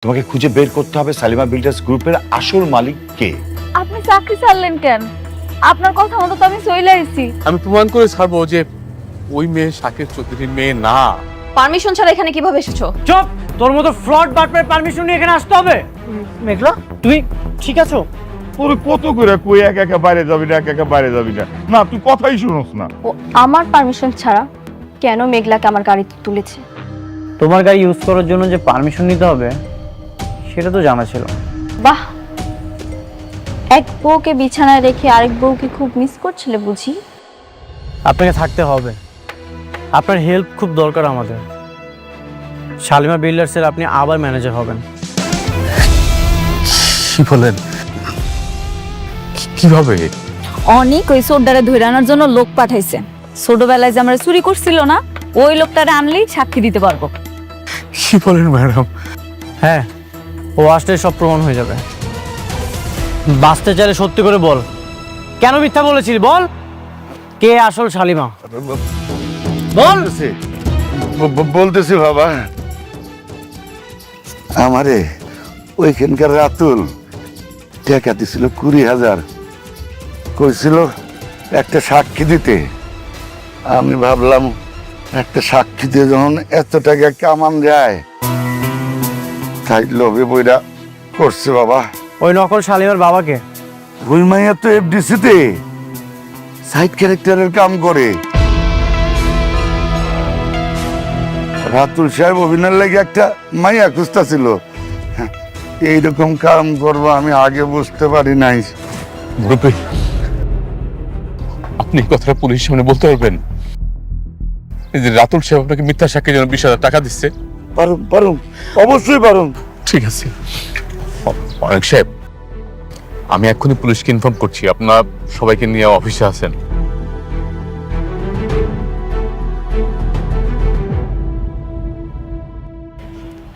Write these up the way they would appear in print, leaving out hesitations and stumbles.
তোমাকে খুঁজে বের করতে হবে সালিমা বিল্ডার্স গ্রুপের আসল মালিক কে। আপনি চাকরি ছাড়লেন কেন? আপনার কথা মতো তো আমি চলে আইছি। আমি প্রমাণ করে ছাড়বো যে ওই মেয়ে শাকের চৌধুরীর মেয়ে না। পারমিশন ছাড়া এখানে কিভাবে এসেছো? চুপ! তোর মতো ফ্রড বাটপার পারমিশন নিয়ে এখানে আসতে হবে? মেঘলা, তুই ঠিক আছো? তোর কত করে কই একা একা বাইরে যাবি না, একা একা বাইরে যাবি না, না তুই কথাই শুনোস না। ও আমার পারমিশন ছাড়া কেন মেঘলাকে আমার গাড়িতে তুলেছে? তোমার গাড়ি ইউজ করার জন্য যে পারমিশন নিতে হবে সেটা তো জানা ছিল। বাহ, এক বউকে বিছানায় রেখে আরেক বউকে খুব মিস করছিলে বুঝি? আপনাকে থাকতে হবে, আপনার হেল্প খুব দরকার আমাদের। শালিমা বিল্ডার্সের আপনি আবার ম্যানেজার হবেন। কি বলেন? কিভাবে? অনেক ওই সোডারে ধরে আনার জন্য লোক পাঠাইছে। ছোটবেলায় যে আমরা চুরি করছিল না, ওই লোকটারে আনলেই সাক্ষী দিতে পারবো। কি বলেন ম্যাডাম? হ্যাঁ, ও আসলে সব প্রমাণ হয়ে যাবে। বাঁচতে চাইলে সত্যি করে বল, কেন মিথ্যা বলেছিলি? বল, কে আসল শালিমা? বল। বলতেছি বাবা, আমারে ওইখানকার রাতুল টাকা দিছিল 20,000, কইছিল একটা সাক্ষী দিতে। আমি ভাবলাম একটা সাক্ষী দিয়ে যখন এত টাকা কামান যায়, তাই লোভে বইরা করছে বাবা। ওই নকল শালিমার বাবাকে? ওই মাইয়া তো এফডিসিতে সাইড ক্যারেক্টারের কাম করে। রাতুল সাহেব অভিনয়ের লাগে একটা মাইয়া খুঁজতা ছিল। এইরকম কাম করবো আমি আগে বুঝতে পারি নাই। মুরব্বী, আপনি এই কথাটা পুলিশের সামনে বলতে পারবেন যে রাতুল সাহেব আপনাকে মিথ্যা সাক্ষীর জন্য 20,000 টাকা দিচ্ছে? পারুম পারুম, অবশ্যই পারুম। ঠিক আছে অনেক সাহেব, আমি এক্ষুনি পুলিশকে ইনফর্ম করছি। আপনার সবাইকে নিয়ে অফিসে আছেন।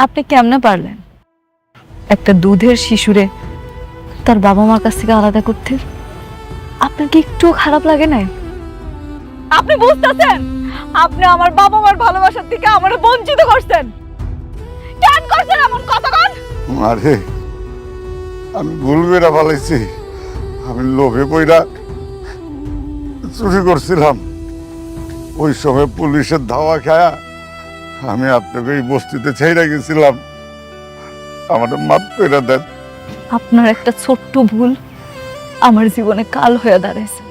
আপনি কেমনে পারলেন একটা দুধের শিশুরে তার বাবা মার কাছ থেকে আলাদা করতে? আপনার কি একটু খারাপ লাগে না? আপনি বুঝতেছেন আপনি আমার বাবা মার ভালোবাসার থেকে আমারে বঞ্চিত করছেন? কেন করছেন এমন কথা? আরে আমি ভুল বেড়া ফেলাইছি। আমি লোভে পইরা চুরি করছিলাম। ওই সময় পুলিশের ধাওয়া খায়া আমি আপনাকে এই বস্তিতে ছেড়ে গেছিলাম। আমাদের মাফ করে দেন। আপনার একটা ছোট্ট ভুল আমার জীবনে কাল হয়ে দাঁড়াইছে।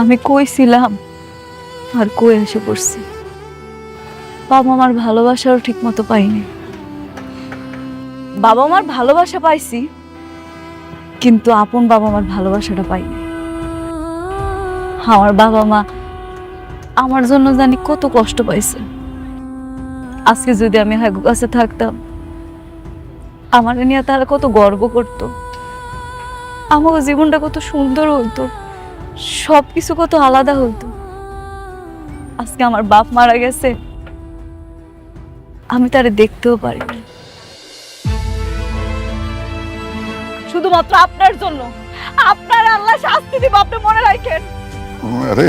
আমি কইছিলাম আর কই এসে পড়ছি। বাবা মার ভালোবাসাও ঠিক মতো পাইনি। বাবা মার ভালোবাসা পাইছি, কিন্তু আপন বাবা মার ভালোবাসাটা পাইনি। আমার বাবা মা আমার জন্য জানি কত কষ্ট পাইছে। আজকে যদি আমি হাগু কাছে থাকতাম, আমার নিয়ে তারা কত গর্ব করতো। আমার জীবনটা কত সুন্দর হইতো, সবকিছু কত আলাদা হইতো। আজকে আমার বাপ মারা গেছে, আমি তারে দেখতেও পারি না। শুধুমাত্র আপনার জন্য। আপনার আল্লাহ শাস্তি দিব, আপনি মনে রাখেন। আরে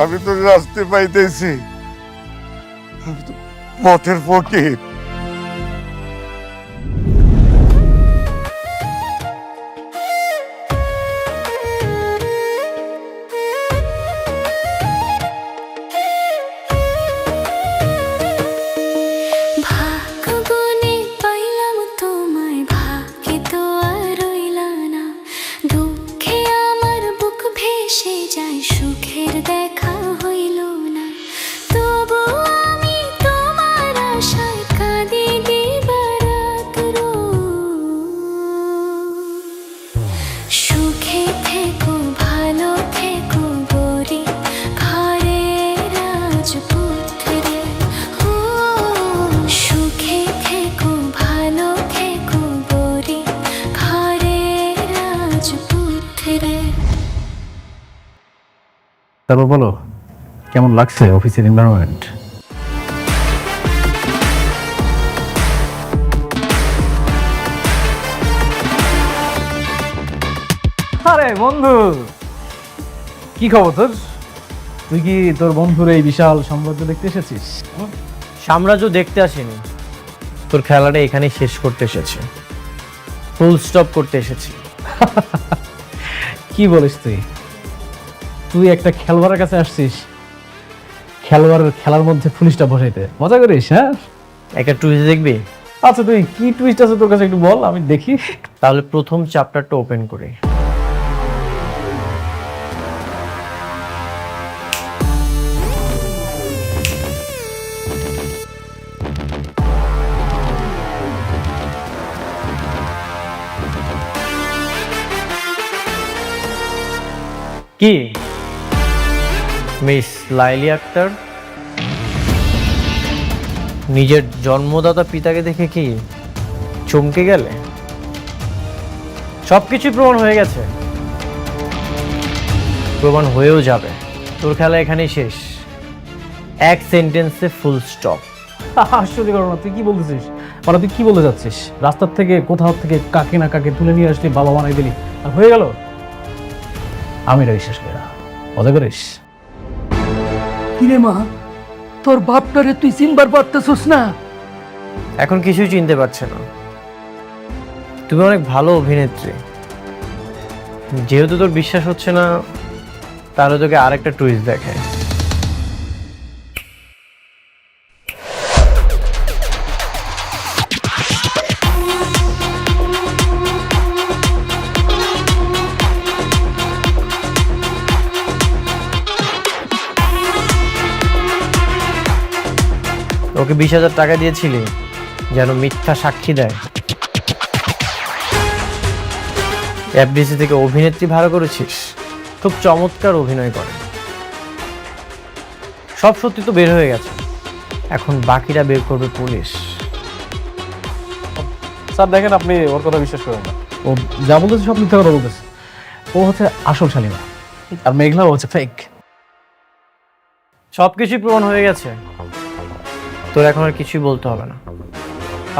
আমি তো রাস্তে পাইতেছি, আমি তো পথের ফকির। তারপর বলো, কেমন লাগছে অফিসের এনভায়রনমেন্ট? আরে বন্ধু, কি খবর তোর? তুই কি তোর বন্ধুর এই বিশাল সাম্রাজ্য দেখতে এসেছিস? সাম্রাজ্য দেখতে আসিনি, তোর খেলাটা এখানেই শেষ করতে এসেছি, ফুল স্টপ করতে এসেছি। কি বলিস তুই? তুই একটা খেলোয়াড়ের কাছে আসছিস খেলোয়াড়ের খেলার মধ্যে পুলিশটা বসাইতে? মজা করিস? হ্যাঁ, একটা টুইস্ট দেখবি? আচ্ছা তুই কি টুইস্ট আছে তোর কাছে একটু বল, আমি দেখি। তাহলে প্রথম চ্যাপ্টারটা ওপেন করি। কি মিস লাইলি আক্তার, নিজের জন্মদাতা পিতাকে দেখে কি চমকে গেলে? সবকিছুই প্রমাণ হয়ে গেছে, প্রমাণ হয়েও যাবে। তোর খেলা এখানেই শেষ, এক সেন্টেন্সে ফুল স্টপ। আসলে ঘটনা, তুই কি বলতেছিস? মানে তুই কি বলতে যাচ্ছিস? রাস্তার থেকে কোথাও থেকে কাকে না কাকে তুলে নিয়ে আসলি, বাবা বানাই দিলি, আর হয়ে গেল? আমি এটা বিশ্বাস করি না, মজা করিস? কিরে মা, তোর বাপটারে তুই চিনবার পারতেছিস না? এখন কিছুই চিনতে পারছে না। তুমি অনেক ভালো অভিনেত্রী, যেহেতু তোর বিশ্বাস হচ্ছে না, তাহলে তোকে আরেকটা টুইস্ট দেখায়। ওকে 20,000 টাকা দিয়েছিলি যেন মিথ্যা সাক্ষী দেয়। এফডিসি থেকে অভিনেত্রী ভাড়া করেছিস, খুব চমৎকার অভিনয় করে। সব সত্যি তো বের হয়ে গেছে, এখন বাকিটা বের করবে পুলিশ। স্যার দেখেন, আপনি ওর কথা বিশ্বাস করেন না। ও যা বলতেছে সব মিথ্যা কথা বলতেছে। ও হচ্ছে আসল শালিমা, আর মেঘলা হচ্ছে ফেক। সবকিছুই প্রমাণ হয়ে গেছে, তোর এখন আর কিছুই বলতে হবে না।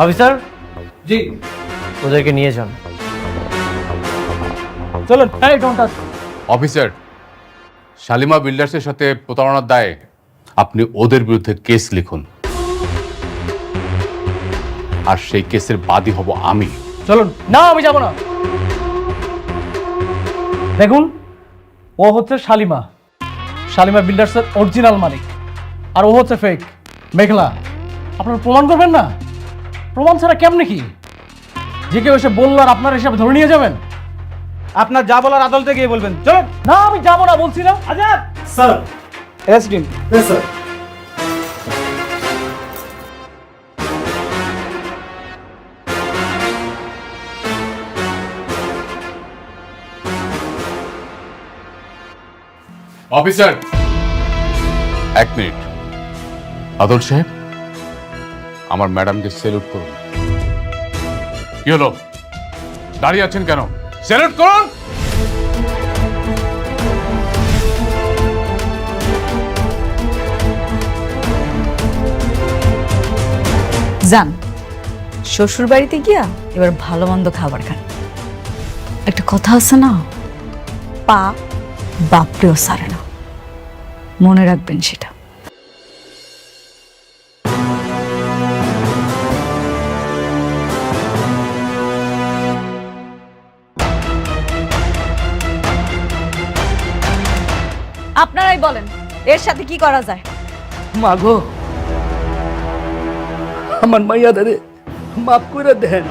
অফিসার জি, ওদেরকে নিয়ে যান। চলুন। এই ডোন্ট টাচ। অফিসার, শালিমা বিল্ডার্সের সাথে প্রতারণার দায়ে আপনি ওদের বিরুদ্ধে কেস লিখুন, আর সেই কেসের বাদী হব আমি। চলুন। না, আমি যাব না। দেখুন, ও হচ্ছে শালিমা, শালিমা বিল্ডার্সের অরিজিনাল মালিক, আর ও হচ্ছে ফেক মেঘলা। আপনারা প্রমাণ করবেন না? প্রমাণ ছাড়া কেমনে কি? যে কেউ এসে বললো আর আপনার হিসাবে ধরে নিয়ে যাবেন? আপনার যা বলার আদালতে গিয়ে বলবেন। চলুন। না, আমি যাবো না বলছি না। Azad sir, SDM. Sir. Officer, এক মিনিট। আদল সাহেব, আমার ম্যাডামকে সেলুট করুন। কি হলো, দাঁড়িয়ে আছেন কেন? সেলুট করুন। যান শ্বশুর বাড়িতে গিয়া এবার ভালো মন্দ খাবার খান। একটা কথা আছে না, পা বাপরেও সারে না, মনে রাখবেন সেটা। আপনারাই বলেন এর সাথে কি করা যায়? মা গো, আমার মাইয়া দারে মাফ করে দেন।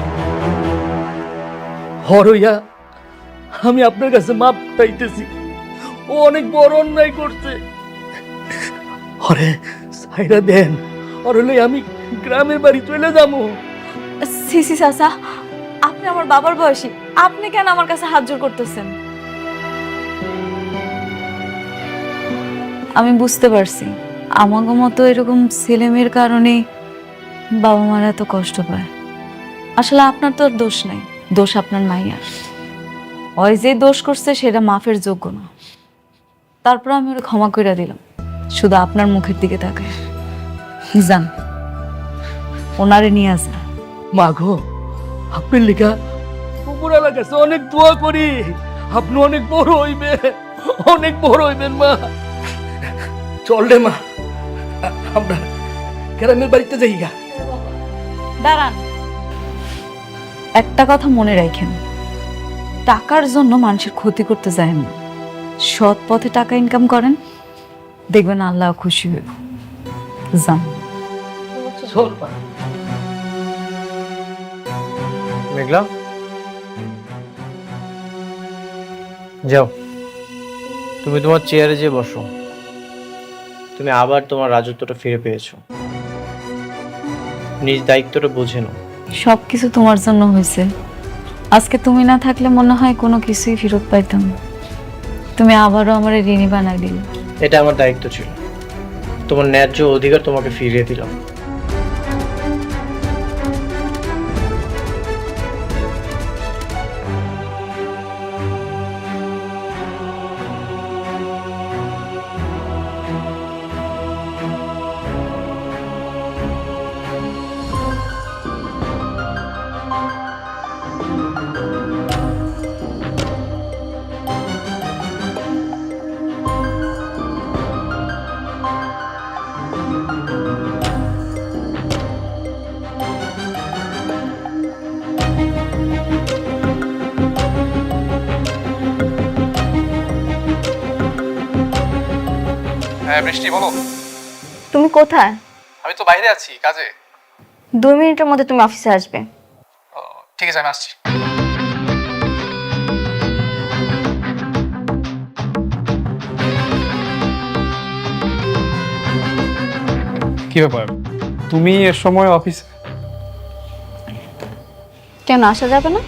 হরইয়া আমি আপনার কাছে মাপ চাইতেছি, ও অনেক বড় অন্যায় করছে। হরে সাইরা দেন, আর হলে আমি গ্রামের বাড়ি চলে যাবো। সিসি চাচা, আপনি আমার বাবার বয়সী, আপনি কেন আমার কাছে হাত জোর করতেছেন? আমি বুঝতে পারছি আমাগো মতো এরকম ছেলেমেয়ের কারণে বাবা মারা এত কষ্ট পায়। আসলে আপনার তো আর দোষ নাই, দোষ আপনার মাইয়ার। ওই যে দোষ করছে সেটা মাফের যোগ্য না। তারপর আমি ওরা ক্ষমা করে দিলাম, শুধু আপনার মুখের দিকে তাকায়। যান, ওনারে নিয়ে আসেন। মা গো, আপনার লেখা উপরওয়ালার কাছে অনেক দোয়া করি, আপনি অনেক বড় হইবেন, অনেক বড় হইবেন। মা চল রে মা, আমরা গ্রামের বাড়িতে যাই গা। দাঁড়ান, একটা কথা মনে রাখেন, টাকার জন্য মানুষের ক্ষতি করতে যায় না। সৎ পথে টাকা ইনকাম করেন, দেখবেন আল্লাহ খুশি হইব। যান। চল পা। মেঘলা, যাও তুমি তোমার চেয়ারে যেয়ে বসো। তুমি আবার তোমার রাজত্বটা ফিরে পেয়েছো। নিজ দায়িত্বটা বুঝে নাও। সবকিছু তোমার জন্য হয়েছে। আজকে তুমি না থাকলে মনে হয় কোনো কিছুই ফেরত পাইতাম না। তুমি আবারও আমার ঋণী বানাই দিলে। এটা আমার দায়িত্ব ছিল। তোমার ন্যায্য অধিকার তোমাকে ফিরিয়ে দিলাম। হ্যাঁ বৃষ্টি, বলো। তুমি কোথায়? আমি তো বাইরে আছি কাজে। 2 মিনিটের মধ্যে তুমি অফিসে আসবে। ঠিক আছে, আমি আসছি। কি ব্যাপার, তুমি এর সময় অফিস? কেন আসা যাবে না?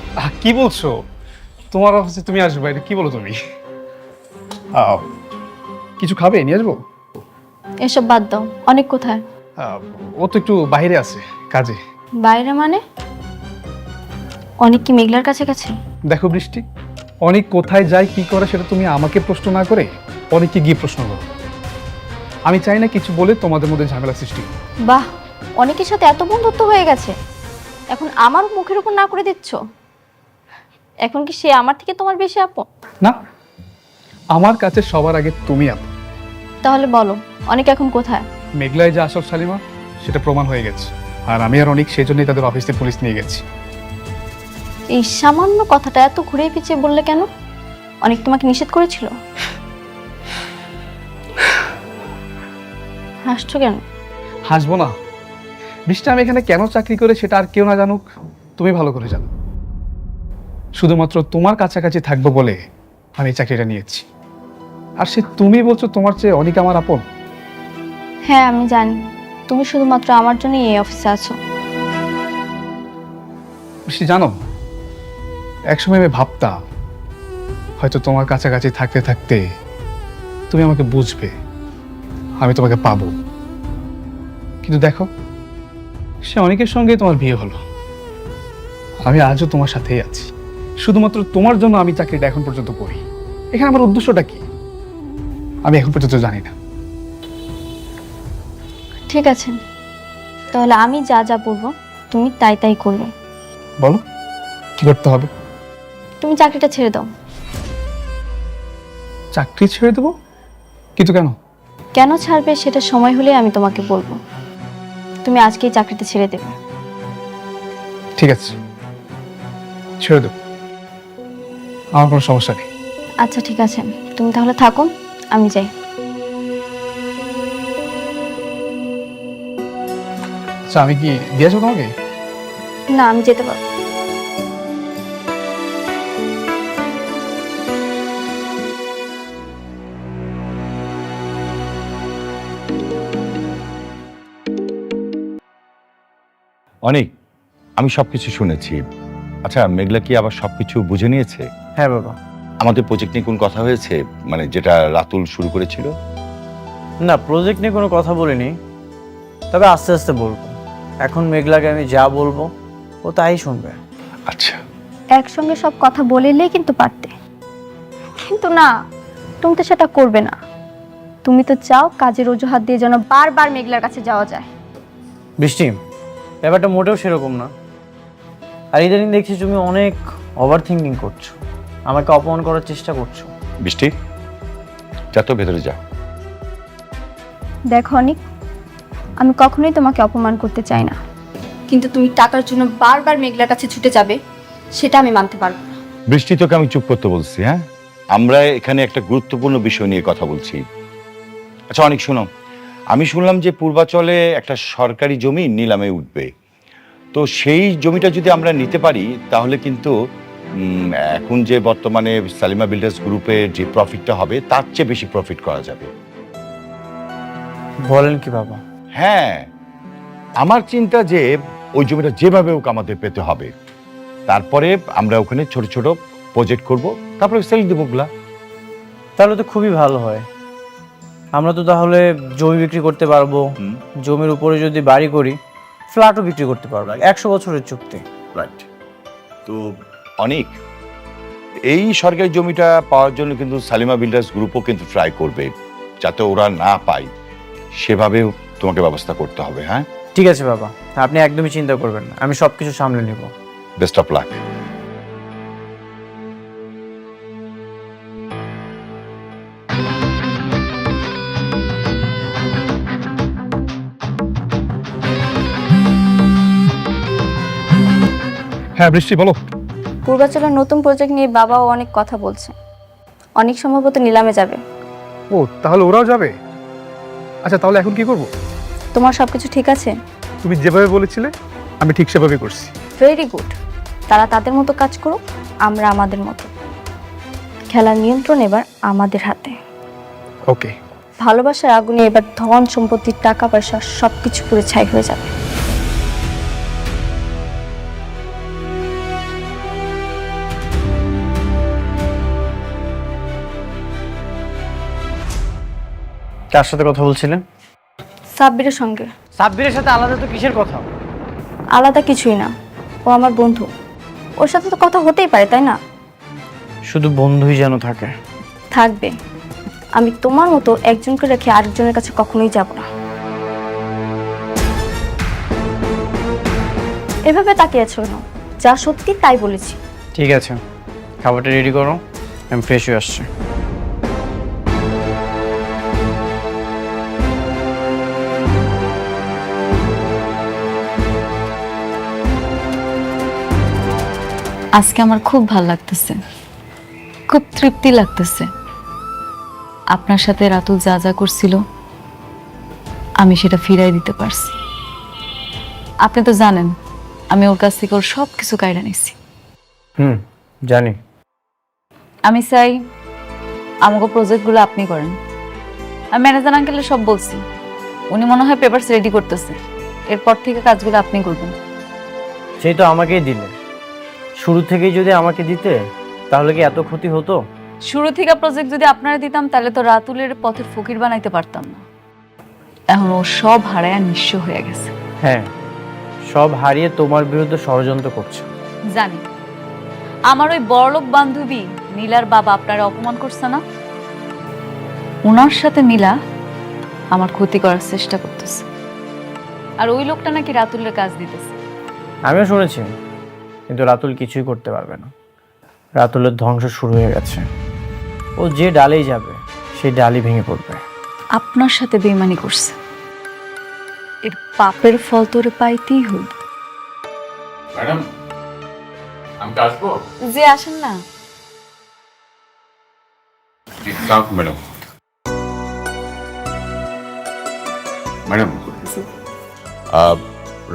কি বলছো? তোমার অফিসে তুমি আসবে? এটা কি বলো তুমি? কিছু খাবে? নিয়ে আসবো? এসব বাদ দাও। অনেক কোথায়? ও তো একটু বাইরে আছে কাজে। বাইরে মানে? অনেক কি মেঘলার কাছে কাছে? দেখো বৃষ্টি, অনেক কোথায় যায় কি করে সেটা তুমি আমাকে প্রশ্ন না করে অনেককে গিয়ে প্রশ্ন করো। আমি চাই না কিছু বলে তোমাদের মধ্যে ঝামেলা সৃষ্টি হোক। বাহ, অনেকের সাথে এত বন্ধুত্ব হয়ে গেছে, এখন আমার মুখের উপর না করে দিচ্ছ। এখন কি সে আমার থেকে তোমার বেশি আপন? না, আমার কাছে সবার আগে তুমি আপন। তাহলে বলো, অনেক এখন কোথায়? মেঘলায় যে আসল শালিমা সেটা প্রমাণ হয়ে গেছে, আর আমি আর অনেক সেই জন্যই তাদের অফিসে পুলিশ নিয়ে গেছি। এই সামান্য কথাটা এত ঘুরে পিছিয়ে বললে কেন? অনেক তোমাকে নিষেধ করেছিল? হাসছো কেন? হাসবো না বৃষ্টি, আমি এখানে কেন চাকরি করে সেটা আর কেউ না জানুক, তুমি ভালো করে জানো। শুধুমাত্র তোমার কাছাকাছি থাকবো বলে আমি এই চাকরিটা নিয়েছি। আর সে তুমি বলছো তোমার চেয়ে অনেক আমার আপন। হ্যাঁ আমি জানি, তুমি শুধুমাত্র আমার জন্যই এই অফিসে আছো। বৃষ্টি জানো, একসময় আমি ভাবতাম হয়তো তোমার কাছাকাছি থাকতে থাকতে তুমি আমাকে বুঝবে, আমি তোমাকে পাবো। কিন্তু দেখো, সে অনেকের সঙ্গে তোমার বিয়ে হলো। আমি আজও তোমার সাথেই আছি, শুধুমাত্র তোমার জন্য আমি চাকরিটা এখন পর্যন্ত করি। এখানে আমার উদ্দেশ্যটা কি আমি এখন পর্যন্ত জানি না। ঠিক আছে, তাহলে আমি যা যা বলবো তুমি তাই তাই করবে। বলো কি করতে হবে? তুমি চাকরিটা ছেড়ে দাও। চাকরি ছেড়ে দেবো? কিন্তু কেন? কেন ছাড়বে সেটা সময় হলে আমি তোমাকে বলবো। তুমি আজকেই চাকরিটা ছেড়ে দেবে। ঠিক আছে, ছেড়ে দেবো, আমার কোনো সমস্যা নেই। আচ্ছা ঠিক আছে, তুমি তাহলে থাকো, আমি যাই। আচ্ছা, আমি কি দিয়েছো তোমাকে? না, আমি যেতে পারবো। অনেক, আমি সবকিছু শুনেছি। আচ্ছা, মেঘলা কি আবার সবকিছু বুঝে নিয়েছে? হ্যাঁ বাবা। আমাদের প্রজেক্ট নিয়ে কোন কথা হয়েছে, মানে যেটা রাতুল শুরু করেছিল? না, প্রজেক্ট নিয়ে কোনো কথা বলিনি, তবে আস্তে আস্তে বলবো। এখন মেঘলাকে আমি যা বলবো ও তাই শুনবে। আচ্ছা, একসঙ্গে সব কথা বলিলেই কিন্তু পারতে, কিন্তু না, তুমি তো সেটা করবে না। তুমি তো চাও কাজের অজুহাত দিয়ে যেন বারবার মেঘলার কাছে যাওয়া যায়। বৃষ্টি, ব্যাপারটা মোটেও সেরকম না। আর ইদানিং দেখছি তুমি অনেক ওভার থিঙ্কিং করছো, আমাকে অপমান করার চেষ্টা করছো। বৃষ্টি যা তো ভেতরে যা। দেখো অনেক, আমি কখনোই তোমাকে অপমান করতে চাই না, কিন্তু তুমি টাকার জন্য বারবার মেঘলার কাছে ছুটে যাবে সেটা আমি মানতে পারবো না। বৃষ্টি, তোকে আমি চুপ করতে বলছি। হ্যাঁ, আমরা এখানে একটা গুরুত্বপূর্ণ বিষয় নিয়ে কথা বলছি। আচ্ছা অনেক, শোনো, আমি শুনলাম যে পূর্বাচলে একটা সরকারি জমি নিলামে উঠবে। তো সেই জমিটা যদি আমরা নিতে পারি তাহলে কিন্তু এখন যে বর্তমানে সালিমা বিল্ডার্স গ্রুপের যে প্রফিটটা হবে তার চেয়ে বেশি প্রফিট করা যাবে। বলেন কি বাবা? হ্যাঁ, আমার চিন্তা যে ওই জমিটা যেভাবে হোক আমাদের পেতে হবে। তারপরে আমরা ওখানে ছোট ছোট প্রজেক্ট করব, তারপরে সেল দেবো ওগুলা। তাহলে তো খুবই ভালো হয়। আমরা তো তাহলে জমি বিক্রি করতে পারবো, জমির উপরে যদি বাড়ি করি ফ্ল্যাটও বিক্রি করতে পারবো। 100 বছরের চুক্তি। রাইট। তো অনেক, এই সরকারি জমিটা পাওয়ার জন্য কিন্তু সালিমা বিল্ডার্স গ্রুপও কিন্তু ট্রাই করবে, যাতে ওরা না পায় সেভাবেও তোমাকে ব্যবস্থা করতে হবে। হ্যাঁ ঠিক আছে বাবা, আপনি একদমই চিন্তা করবেন না, আমি সবকিছু সামলে নেব। Best of luck. হ্যাঁ বৃষ্টি, বলো। পূর্বাচলের নতুন প্রজেক্ট নিয়ে বাবাও অনেক কথা বলছে, অনেক সম্ভবত নিলামে যাবে। ও, তাহলে ওরাও যাবে? আচ্ছা, তাহলে এখন কি করব? তোমার সবকিছু ঠিক আছে? তুমি যেভাবে বলেছিলে আমি ঠিক সেভাবে করছি। Very good. তারা তাদের মতো কাজ করুক, আমরা আমাদের মতো। খেলার নিয়ন্ত্রণ এবার আমাদের হাতে। ওকে। ভালোবাসার আগুনে এবার ধন সম্পত্তি টাকা পয়সা সবকিছু পুরো ছাই হয়ে যাবে। কার সাথে কথা বলছিলেন? সাব্বিরের সঙ্গে। সাব্বিরের সাথে আলাদা তো কিসের কথা? আলাদা কিছুই না, ও আমার বন্ধু, ওর সাথে তো কথা হতেই পারে, তাই না? শুধু বন্ধুই যেন থাকে। থাকবে। আমি তোমার মতো একজনকে রেখে আরেকজনের কাছে কখনোই যাব না। এভাবে তাকিয়েছো না, যা সত্যি তাই বলেছি। ঠিক আছে, খাবারটা রেডি করো, আমি ফ্রেশ হয়ে আসছি। আজকে আমার খুব ভালো লাগতেছে, খুব তৃপ্তি লাগতেছে। আপনার সাথে রাতুল যা যা করছিল আমি সেটা ফিরাই দিতে পারছি। আপনি তো জানেন আমি ওর কাছ থেকে ওর সব কিছু কায়রা নিছি। জানি। আমি চাই আমাকে প্রজেক্টগুলো আপনি করেন। আমি ম্যানেজার আঙ্কেলের সব বলছি, উনি মনে হয় পেপারস রেডি করতেছে। এরপর থেকে কাজগুলো আপনি করবেন। সেই তো আমাকেই দিলে। শুরু থেকেই যদি আমাকে দিতে তাহলে কি এত ক্ষতি হতো? শুরু থেকে প্রজেক্ট যদি আপনারা দিতাম তাহলে তো রাতুলের পথের ফকির বানাইতে পারতাম না। এখন ও সব হারায় নিঃস্ব হয়ে গেছে। হ্যাঁ, সব হারিয়ে তোমার বিরুদ্ধে ষড়যন্ত্র করছে। জানি আমার ওই বড়লোক বান্ধবী নীলার বাবা আপনারা অপমান করছে না, ওনার সাথে নীলা আমার ক্ষতি করার চেষ্টা করতেছে। আর ওই লোকটা নাকি রাতুলের কাজ দিতেছে। আমিও শুনেছি, কিন্তু রাতুল কিছুই করতে পারবে না। রাতুলের ধ্বংস শুরু হয়ে গেছে। ও যে ডালেই যাবে সেই ডালই ভেঙে পড়বে। আপনার সাথে বেইমানি করছে, এর পাপের ফল তোরে পাইতেই হইল। ম্যাডাম, আমি আসবো? যে আসেন না। ম্যাডাম, ম্যাডাম,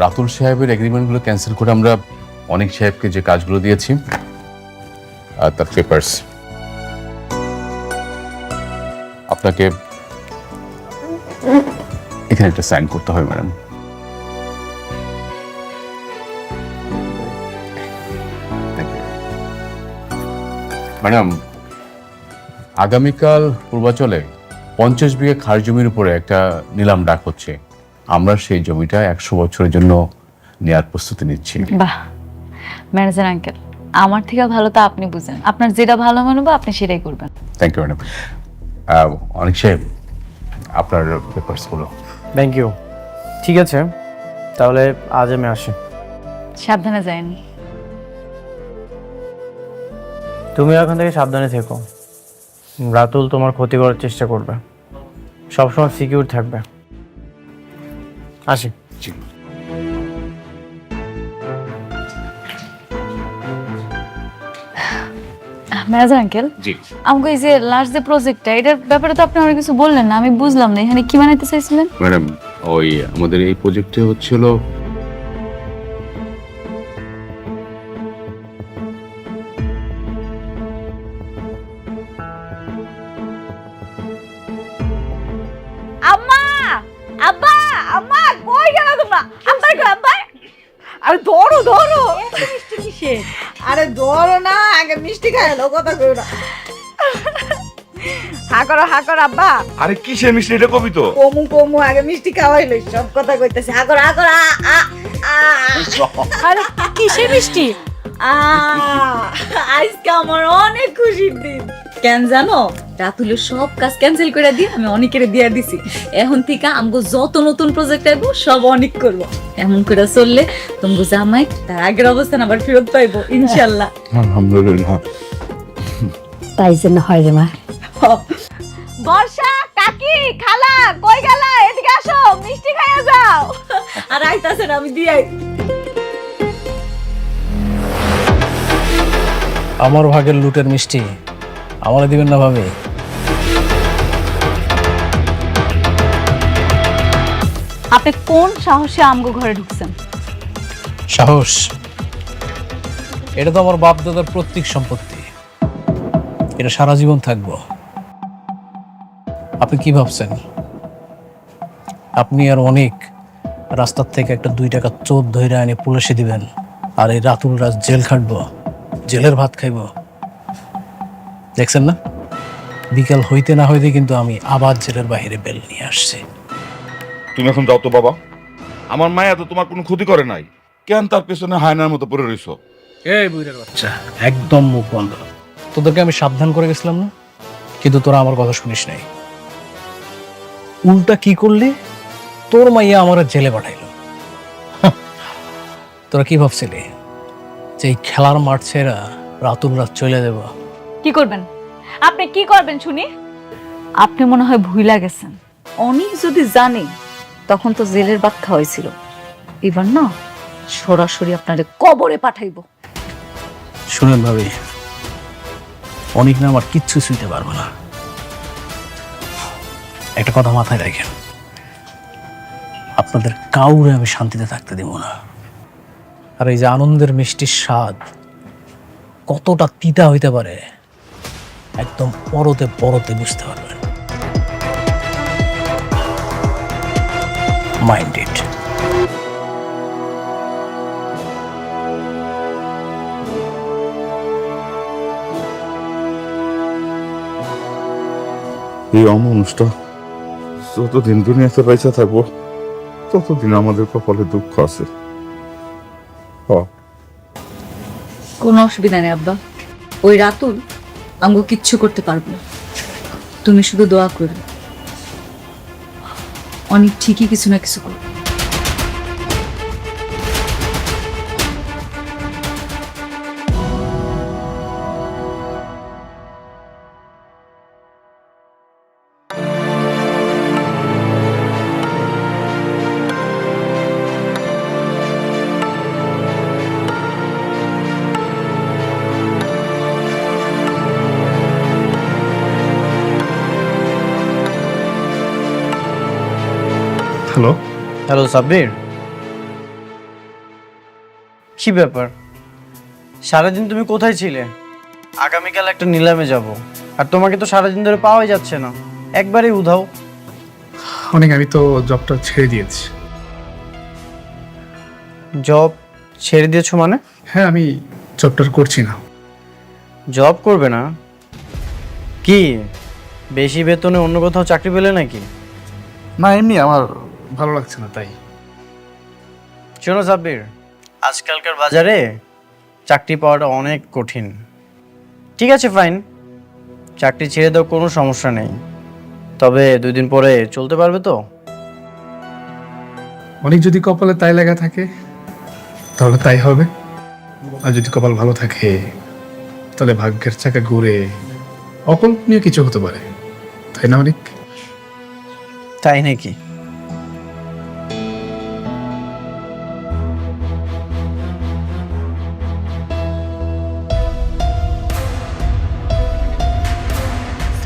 রাতুল সাহেবের এগ্রিমেন্টগুলো ক্যান্সেল করে আমরা অনেক সাহেবকে যে কাজগুলো দিয়েছি তার পেপারস আপনাকে এখানে একটা সাইন করতে হবে ম্যাডাম। ম্যাডাম, আগামীকাল পূর্বাচলে 50 বিঘা খাস জমির উপরে একটা নিলাম ডাক হচ্ছে। আমরা সেই জমিটা 100 বছরের জন্য নেয়ার প্রস্তুতি নিচ্ছি। বাহ, ম্যানেজার আঙ্কেল, আমার থেকে ভালো তো আপনি বুঝেন। আপনার যেটা ভালো মনে হবে আপনি সেটাই করবেন। Thank you madam. অনেক সাহেব, আপনার পেপারসগুলো। Thank you. ঠিক আছে, তাহলে আজ আমি আসি। সাবধানে যায়নি। তুমি এখন থেকে সাবধানে থেকো। রাতুল তোমার ক্ষতি করার চেষ্টা করবে, সবসময় সিকিউর থাকবে। আসি। জি। মেজার আঙ্কেল, জি আমাকে এই যে লাস্ট যে প্রজেক্টটা, এটার ব্যাপারে তো আপনি অনেক কিছু বললেন না, আমি বুঝলাম না এখানে কি বানাইতে চাইছিলেন। ম্যাডাম, ওই আমাদের এই প্রজেক্টে হচ্ছিল আম্মা, আব্বা, আম্মা কই গেল তোমরা? আব্বা কই আব্বা? আরে ধরো ধরো। মিষ্টি কিসে? আরে ধরো না, আগে মিষ্টি খাইলো, কথা কইও না। হা করো আব্বা। আরে কিসের মিষ্টি এটা কবি তো? কমু আগে মিষ্টি খাওয়াইলো, সব কথা কইতেছে। হা করো আরে কিসের মিষ্টি? আজকে আমার অনেক খুশির দিন। কেন জানো, রাতুলে সব কাজ ক্যান্সেল করে দিয়ে আমি অনেকের দিয়ে দিছি। এখন থেকে আমগো যত নতুন প্রজেক্ট আইবো সব অনেক করব। এমন করে চললে তোমাকে জামাই তার আগের অবস্থান আবার ফেরত পাইবো ইনশাআল্লাহ। আলহামদুলিল্লাহ। তাই জন্য হয় রে মা। বর্ষা, কাকি, খালা কই গেলা? এদিকে আসো, মিষ্টি খাইয়া যাও। আর আইতাছে না, আমি দিয়ে আমার ভাগের লুটের মিষ্টি আমারে দিবেন না ভাবে? আপনি কোন সাহসে আমগো ঘরে ঢুকছেন? সাহস? এটা তো আমার বাপ দাদার প্রত্যেক সম্পত্তি, এটা সারা জীবন থাকবো। আপনি কি ভাবছেন আপনি আর অনেক রাস্তার থেকে একটা 2 টাকা চোর ধরে এনে পুলিশে দিবেন আর এই রাতুল রাজ জেল খাটবো, জেলের ভাত খাইব? দেখছেন না, বিকাল হইতে না হইতে কিন্তু আমি আবার জেলের বাইরে বেল নিয়ে আসছি। তুমি এখন যাও তো বাবা, আমার মায়া তো তোমার কোনো ক্ষতি করে নাই, কেন তার পেছনে হায়নার মতো পড়ে রইছো? এই বুইড়ার বাচ্চা, একদম মুখ বন্ধ। তোদেরকে আমি সাবধান করে গেছিলাম না, কিন্তু তোরা আমার কথা শুনিস নাই। উল্টা কি করলি, তোর মাইয়া আমার জেলে পাঠাইল। তোরা কি ভাবছিলি যে এই খেলার মাঠ ছেড়া রাতুল রাত চলে দেব? কি করবেন আপনি? কি করবেন শুনি? আপনি মনে হয় ভুইলা গেছেন, অনেক যদি জানে তখন তো জেলের ভাত খাওয়াইছিল। এবার না সরাসরি আপনারে কবরে পাঠাইবো। শুনেন ভাবি, অনেক না আমার কিচ্ছু শুনতে পারবো না। একটা কথা মাথায় রাখেন, আপনাদের কাউরে আমি শান্তিতে থাকতে দেব না। আর এই যে আনন্দের মিষ্টির স্বাদ কতটা তিতা হইতে পারে একদম পরতে পরতে বুঝতে পারবেন। Mind it. এই অমানুষটা যতদিন দুনিয়াতে বেঁচে থাকবো ততদিন আমাদের কপালে দুঃখ আছে। কোনো অসুবিধা নেই আব্বা, ওই রাতুল আমগো কিচ্ছু করতে পারবো না। তুমি শুধু দোয়া করবে, অনেক ঠিকই কিছু না কিছু করবে। হ্যালো, হ্যালো সাব্বির, কি ব্যাপার? সারাদিন তুমি কোথায় ছিলে? আগামীকাল একটা নিলামে যাব, আর তোমাকে তো সারাদিন ধরে পাওয়াই যাচ্ছে না, একবারেই উধাও। অনেক, আমি তো জবটা ছেড়ে দিয়েছি। জব ছেড়ে দিয়েছো মানে? হ্যাঁ, আমি জবটা করছি না। জব করবে না? কি বেশি বেতনে অন্য কোথাও চাকরি পেলে নাকি? না, এমনি আমার ভালো লাগছে না তাই। শোনো সাব্বির, আজকালকার বাজারে চাকরি পাওয়াটা অনেক কঠিন। ঠিক আছে ফাইন, চাকরি ছেড়ে দাও, কোনো সমস্যা নেই, তবে 2 দিন পরে চলতে পারবে তো? অনেক যদি কপালে তাই লেখা থাকে তাহলে তাই হবে, আর যদি কপাল ভালো থাকে তাহলে ভাগ্যের চাকা ঘুরে অকল্পনীয় কিছু হতে পারে, তাই না অনেক? তাই নাকি?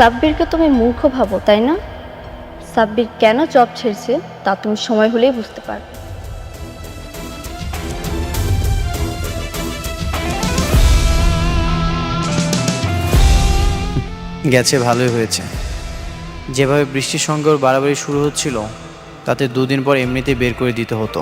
সাব্বিরকে তুমি মূর্খ ভাবো তাই না? সাব্বির কেন জব ছেড়েছে তা তুমি সময় হলেই বুঝতে পারবে। গেছে ভালোই হয়েছে। যেভাবে বৃষ্টির সঙ্গে ওর বাড়াবাড়ি শুরু হচ্ছিল তাতে দুদিন পর এমনিতেই বের করে দিতে হতো।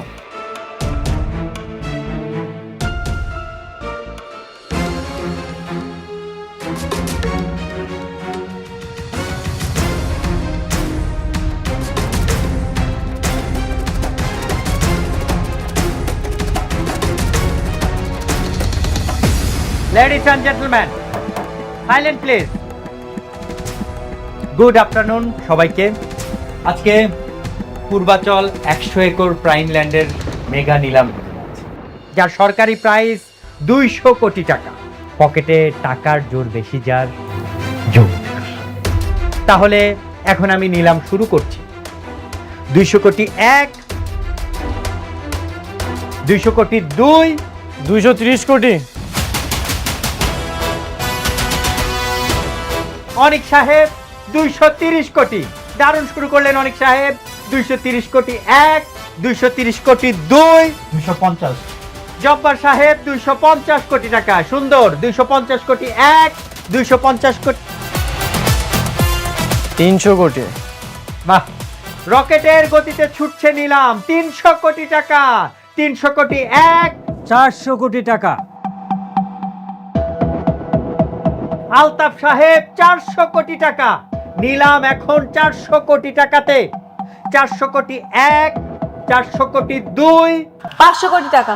Ladies and gentlemen, silent please. Good afternoon সবাইকে। আজকে পূর্বাচল 100 একর প্রাইম ল্যান্ডের মেগা নিলাম হতে যাচ্ছে, যার সরকারি প্রাইস 200 কোটি টাকা। পকেটে টাকার জোর বেশি যার জোর। তাহলে এখন আমি নিলাম শুরু করছি। 200 কোটি 1, 200 কোটি 2, 230 কোটি। অনিক সাহেব 230 কোটি। দারুণ শুরু করলেন অনিক সাহেব। 230 কোটি 1, 230 কোটি 2, 250। জব্বার সাহেব 250 কোটি টাকা। সুন্দর। 250 কোটি 1, 250 কোটি। 300 কোটি। বাহ, রকেটের গতিতে ছুটছে নিলাম। 300 কোটি টাকা। 300 কোটি 1, 400 কোটি টাকা। আলতাফ সাহেব 400 কোটি টাকা। নিলাম এখন 400 কোটি টাকাতে। 400 কোটি 1, 400 কোটি 2, 500 কোটি টাকা।